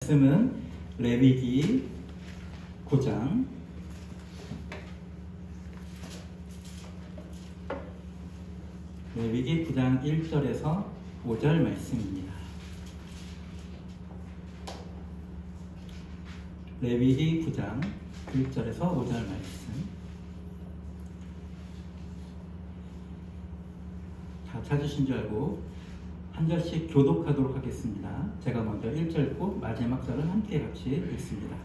말씀은 레위기 9장 1절에서 5절 말씀입니다. 레위기 9장 1절에서 5절 말씀. 다 찾으신 줄 알고 한 절씩 교독하도록 하겠습니다. 제가 먼저 1절 읽고 마지막 절은 함께 같이 읽습니다.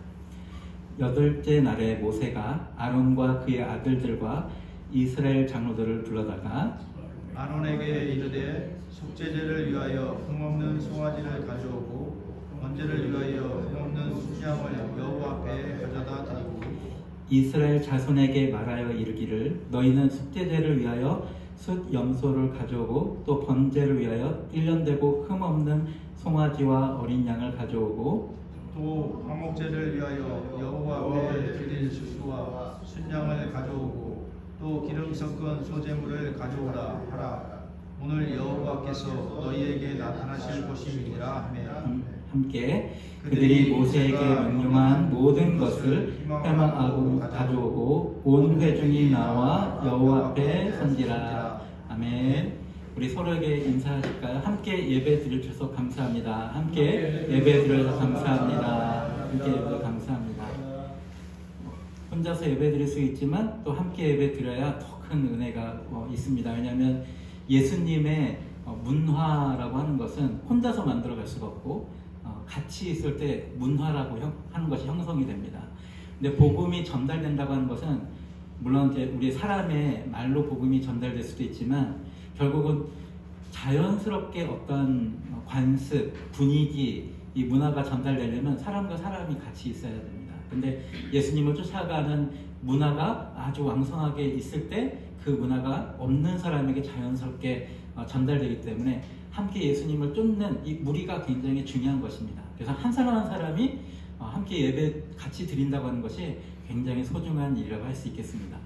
여덟째 날에 모세가 아론과 그의 아들들과 이스라엘 장로들을 불러다가 아론에게 이르되 속죄제를 위하여 흠없는 송아지를 가져오고 번제를 위하여 흠없는 순양을 여호와 앞에 가져다 드리고 이스라엘 자손에게 말하여 이르기를 너희는 속죄제를 위하여 숫 염소를 가져오고 또 번제를 위하여 1년 되고 흠없는 송아지와 어린 양을 가져오고 또 화목제를 위하여 여호와 앞에 드릴 숫과 순양을 가져오고 또 기름 섞은 소제물을 가져오라 하라. 오늘 여호와께서 너희에게 나타나실 것임이니라 하며 함께 그들이 모세에게 명령한 모든 것을 회망하고 가져오고 온 회중이 나와 여호와 앞에 선지라. 아멘. 우리 서로에게 인사하실까요? 함께 예배 드려주셔서 감사합니다. 함께 예배 드려주셔서 감사합니다. 함께 예배 감사합니다. 혼자서 예배 드릴 수 있지만 또 함께 예배 드려야 더 큰 은혜가 있습니다. 왜냐하면 예수님의 문화라고 하는 것은 혼자서 만들어갈 수가 없고 같이 있을 때 문화라고 하는 것이 형성이 됩니다. 근데 복음이 전달된다고 하는 것은 물론 이제 우리 사람의 말로 복음이 전달될 수도 있지만 결국은 자연스럽게 어떤 관습, 분위기, 이 문화가 전달되려면 사람과 사람이 같이 있어야 됩니다. 근데 예수님을 쫓아가는 문화가 아주 왕성하게 있을 때 그 문화가 없는 사람에게 자연스럽게 전달되기 때문에 함께 예수님을 쫓는 이 무리가 굉장히 중요한 것입니다. 그래서 한 사람 한 사람이 함께 예배 같이 드린다고 하는 것이 굉장히 소중한 일이라고 할 수 있겠습니다.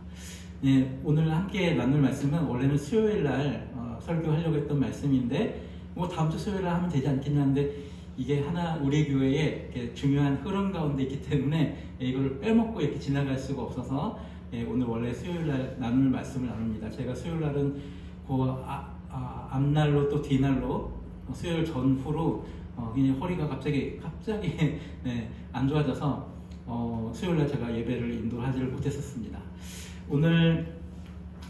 네, 오늘 함께 나눌 말씀은 원래는 수요일 날 설교하려고 했던 말씀인데 뭐 다음 주 수요일 날 하면 되지 않겠냐 하는데 이게 하나 우리 교회에 이렇게 중요한 흐름 가운데 있기 때문에 이걸 빼먹고 이렇게 지나갈 수가 없어서 오늘 원래 수요일 날 나눌 말씀을 나눕니다. 제가 수요일 날은 앞날로 또 뒤날로 수요일 전후로 그냥 허리가 갑자기 네, 안 좋아져서 수요일 날 제가 예배를 인도하지를 못했었습니다. 오늘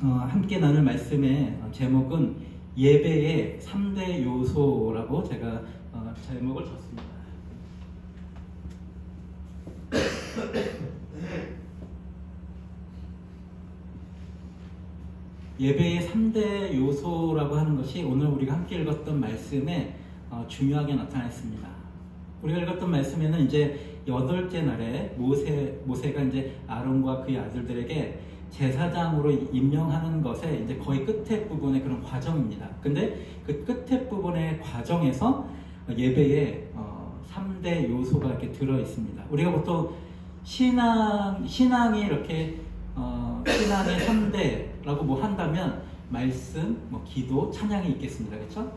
함께 나눌 말씀의 제목은 예배의 3대 요소라고 제가 제목을 줬습니다. 예배의 3대 요소라고 하는 것이 오늘 우리가 함께 읽었던 말씀에 중요하게 나타나 있습니다. 우리가 읽었던 말씀에는 이제 여덟째 날에 모세가 이제 아론과 그의 아들들에게 제사장으로 임명하는 것에 이제 거의 끝에 부분의 그런 과정입니다. 근데 그 끝에 부분의 과정에서 예배에 3대 요소가 이렇게 들어 있습니다. 우리가 보통 신앙이 이렇게 신앙의 3대라고 뭐 한다면 말씀, 뭐 기도, 찬양이 있겠습니다. 그렇죠?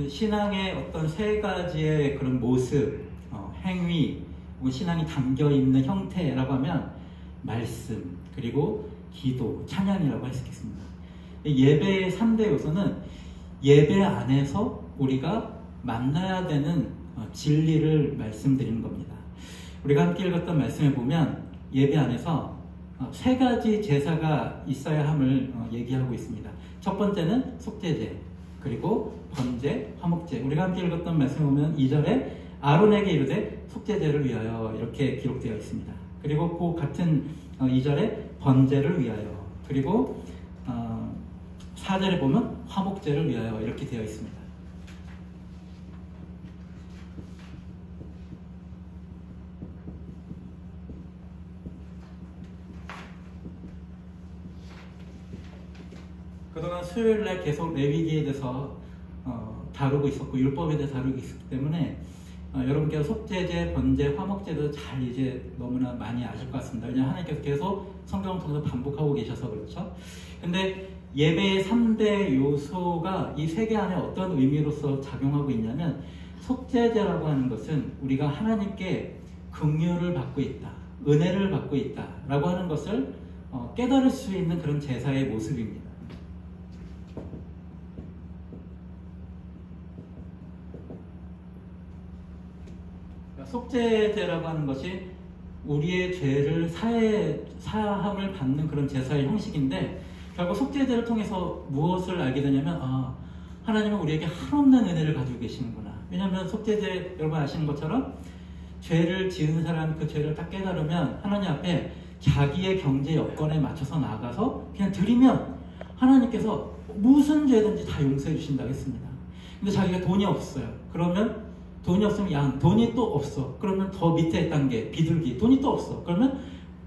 신앙의 어떤 세 가지의 그런 모습, 행위, 신앙이 담겨 있는 형태라고 하면 말씀, 그리고 기도, 찬양이라고 할 수 있겠습니다. 예배의 3대 요소는 예배 안에서 우리가 만나야 되는 진리를 말씀드리는 겁니다. 우리가 함께 읽었던 말씀에 보면 예배 안에서 세 가지 제사가 있어야 함을 얘기하고 있습니다. 첫 번째는 속죄제, 그리고 번제, 화목제. 우리가 함께 읽었던 말씀에 보면 2절에 아론에게 이르되 속죄제를 위하여 이렇게 기록되어 있습니다. 그리고 그 같은 2절에 번제를 위하여, 그리고 4절에 보면 화목제를 위하여 이렇게 되어 있습니다. 그동안 수요일날 계속 레위기에 대해서 다루고 있었고 율법에 대해서 다루고 있었기 때문에 여러분께서 속죄제, 번제, 화목제도 잘 이제 너무나 많이 아실 것 같습니다. 왜냐하면 하나님께서 계속 성경을 통해서 반복하고 계셔서 그렇죠. 근데 예배의 3대 요소가 이 세 개 안에 어떤 의미로서 작용하고 있냐면, 속죄제라고 하는 것은 우리가 하나님께 긍휼을 받고 있다, 은혜를 받고 있다 라고 하는 것을 깨달을 수 있는 그런 제사의 모습입니다. 속죄제라고 하는 것이 우리의 죄를 사함을 받는 그런 제사의 형식인데, 결국 속죄제를 통해서 무엇을 알게 되냐면, 하나님은 우리에게 한없는 은혜를 가지고 계시는구나. 왜냐하면 속죄제 여러분 아시는 것처럼 죄를 지은 사람 그 죄를 딱 깨달으면 하나님 앞에 자기의 경제 여건에 맞춰서 나아가서 그냥 드리면 하나님께서 무슨 죄든지 다 용서해 주신다고 했습니다. 근데 자기가 돈이 없어요. 그러면 돈이 없으면 돈이 또 없어. 그러면 더 밑에 단계 비둘기, 돈이 또 없어. 그러면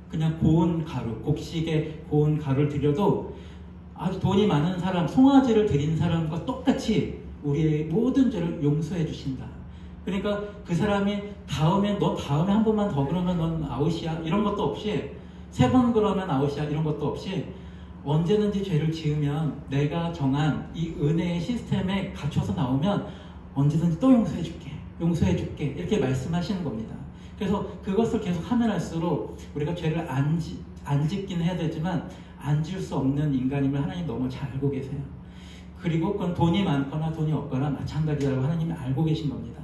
그냥 고운 가루, 곡식에 고운 가루를 드려도 아주 돈이 많은 사람, 송아지를 드린 사람과 똑같이 우리의 모든 죄를 용서해 주신다. 그러니까 그 사람이 너 다음에 한 번만 더 그러면 넌 아웃이야 이런 것도 없이, 3번 그러면 아웃이야 이런 것도 없이, 언제든지 죄를 지으면 내가 정한 이 은혜의 시스템에 갇혀서 나오면 언제든지 또 용서해 줄게 이렇게 말씀하시는 겁니다. 그래서 그것을 계속 하면 할수록 우리가 죄를 안 짓긴 해야 되지만 안 지을 수 없는 인간임을 하나님 너무 잘 알고 계세요. 그리고 그건 돈이 많거나 돈이 없거나 마찬가지라고 하나님이 알고 계신 겁니다.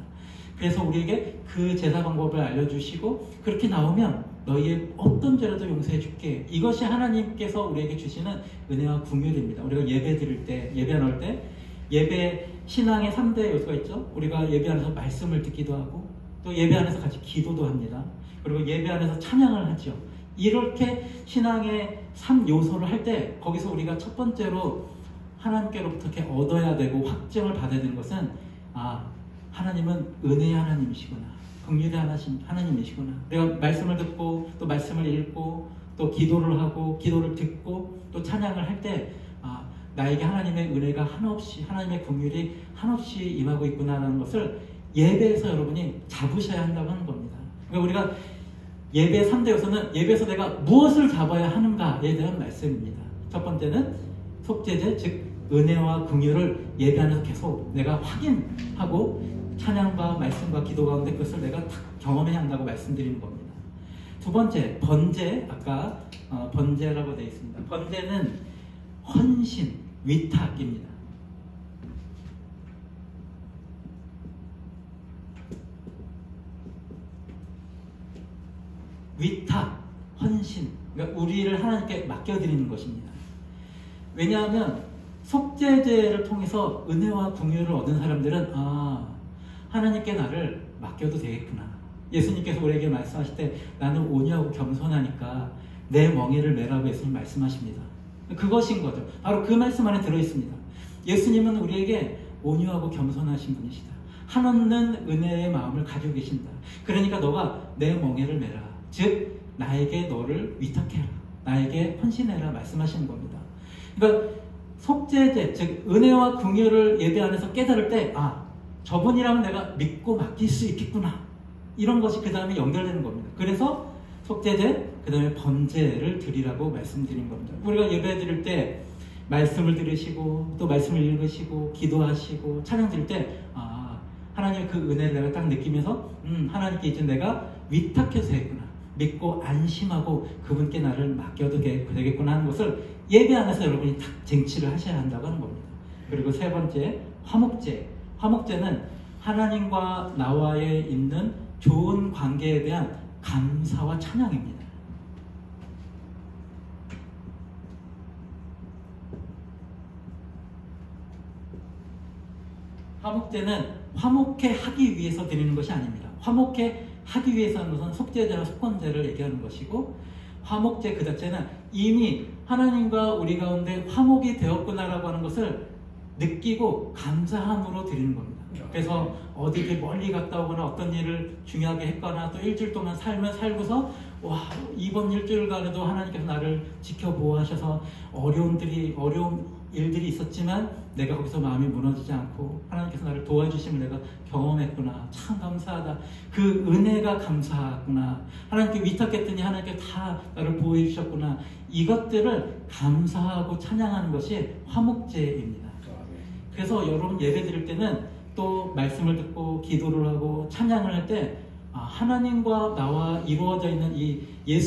그래서 우리에게 그 제사 방법을 알려주시고, 그렇게 나오면 너희의 어떤 죄라도 용서해 줄게. 이것이 하나님께서 우리에게 주시는 은혜와 긍휼입니다. 우리가 예배 드릴 때, 예배 나올 때, 예배 신앙의 3대 요소가 있죠. 우리가 예배 안에서 말씀을 듣기도 하고, 또 예배 안에서 같이 기도도 합니다. 그리고 예배 안에서 찬양을 하죠. 이렇게 신앙의 3요소를 할 때, 거기서 우리가 첫 번째로 하나님께로부터 이렇게 얻어야 되고 확증을 받아야 되는 것은, 하나님은 은혜의 하나님이시구나, 긍휼의 하나님이시구나. 내가 말씀을 듣고 또 말씀을 읽고 또 기도를 하고 기도를 듣고 또 찬양을 할 때, 나에게 하나님의 은혜가 한없이, 하나님의 긍휼이 한없이 임하고 있구나라는 것을 예배에서 여러분이 잡으셔야 한다고 하는 겁니다. 그러니까 우리가 예배의 3대 요소는 예배에서 내가 무엇을 잡아야 하는가에 대한 말씀입니다. 첫 번째는 속죄제, 즉 은혜와 긍휼을 예배 안에서 계속 내가 확인하고 찬양과 말씀과 기도 가운데 그것을 내가 딱 경험해야 한다고 말씀드리는 겁니다. 두 번째, 번제. 아까 번제라고 되어 있습니다. 번제는 헌신, 위탁입니다. 위탁, 헌신, 그러니까 우리를 하나님께 맡겨드리는 것입니다. 왜냐하면 속죄제를 통해서 은혜와 긍휼을 얻은 사람들은 하나님께 나를 맡겨도 되겠구나. 예수님께서 우리에게 말씀하실 때 나는 온유하고 겸손하니까 내 멍에를 매라고 예수님 말씀하십니다. 그것인 거죠. 바로 그 말씀 안에 들어있습니다. 예수님은 우리에게 온유하고 겸손하신 분이시다. 한없는 은혜의 마음을 가지고 계신다. 그러니까 너가 내 멍에를 매라. 즉 나에게 너를 위탁해라. 나에게 헌신해라 말씀하시는 겁니다. 그러니까 속죄제, 즉 은혜와 긍휼을 예배 안에서 깨달을 때 저분이라면 내가 믿고 맡길 수 있겠구나. 이런 것이 그 다음에 연결되는 겁니다. 그래서 속죄제, 그 다음에 번제를 드리라고 말씀드린 겁니다. 우리가 예배 드릴 때 말씀을 들으시고 또 말씀을 읽으시고 기도하시고 찬양 드릴 때 하나님의 그 은혜를 내가 딱 느끼면서 하나님께 이제 내가 위탁해서 되겠구나. 믿고 안심하고 그분께 나를 맡겨도 되겠구나 하는 것을 예배 안에서 여러분이 딱 쟁취를 하셔야 한다고 하는 겁니다. 그리고 세 번째, 화목제. 화목제는 하나님과 나와의 있는 좋은 관계에 대한 감사와 찬양입니다. 화목제는 화목해 하기 위해서 드리는 것이 아닙니다. 화목해 하기 위해서 하는 것은 속죄제나 속건제를 얘기하는 것이고, 화목제 그 자체는 이미 하나님과 우리 가운데 화목이 되었구나라고 하는 것을 느끼고 감사함으로 드리는 겁니다. 그래서 어디 멀리 갔다 오거나 어떤 일을 중요하게 했거나 또 일주일 동안 삶을 살고서 이번 일주일간에도 하나님께서 나를 지켜보호하셔서 어려움 일들이 있었지만 내가 거기서 마음이 무너지지 않고 하나님께서 나를 도와주심을 내가 경험했구나. 참 감사하다. 그 은혜가 감사하구나. 하나님께 위탁했더니 하나님께 다 나를 보호해 주셨구나. 이것들을 감사하고 찬양하는 것이 화목제입니다. 그래서 여러분 예배 드릴 때는 또 말씀을 듣고 기도를 하고 찬양을 할 때 하나님과 나와 이루어져 있는 이 예수